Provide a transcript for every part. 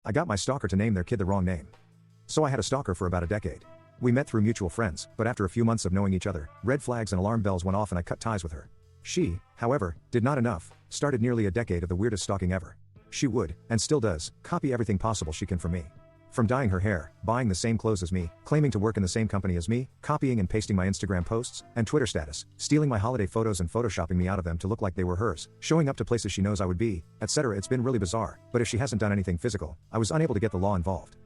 I got my stalker to name their kid the wrong name. So I had a stalker for about a decade. We met through mutual friends, but after a few months of knowing each other, red flags and alarm bells went off and I cut ties with her. She, however, did not enough, started nearly a decade of the weirdest stalking ever. She would, and still does, copy everything possible she can from me. From dyeing her hair, buying the same clothes as me, claiming to work in the same company as me, copying and pasting my Instagram posts and Twitter status, stealing my holiday photos and photoshopping me out of them to look like they were hers, showing up to places she knows I would be, etc. It's been really bizarre, but if she hasn't done anything physical, I was unable to get the law involved.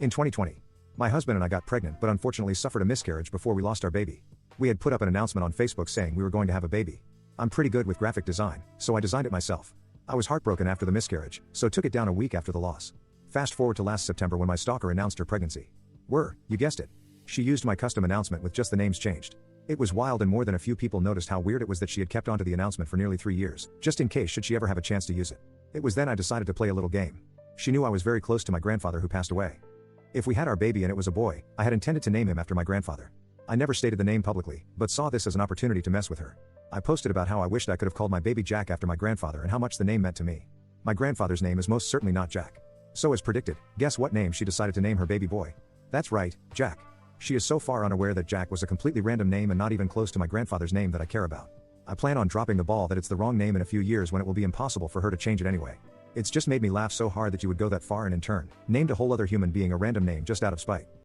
In 2020, my husband and I got pregnant but unfortunately suffered a miscarriage before we lost our baby. We had put up an announcement on Facebook saying we were going to have a baby. I'm pretty good with graphic design, so I designed it myself. I was heartbroken after the miscarriage, so took it down a week after the loss. Fast forward to last September when my stalker announced her pregnancy. You guessed it. She used my custom announcement with just the names changed. It was wild and more than a few people noticed how weird it was that she had kept onto the announcement for nearly 3 years, just in case should she ever have a chance to use it. It was then I decided to play a little game. She knew I was very close to my grandfather who passed away. If we had our baby and it was a boy, I had intended to name him after my grandfather. I never stated the name publicly, but saw this as an opportunity to mess with her. I posted about how I wished I could have called my baby Jack after my grandfather and how much the name meant to me. My grandfather's name is most certainly not Jack. So as predicted, guess what name she decided to name her baby boy? That's right, Jack. She is so far unaware that Jack was a completely random name and not even close to my grandfather's name that I care about. I plan on dropping the ball that it's the wrong name in a few years when it will be impossible for her to change it anyway. It's just made me laugh so hard that you would go that far and in turn, named a whole other human being a random name just out of spite.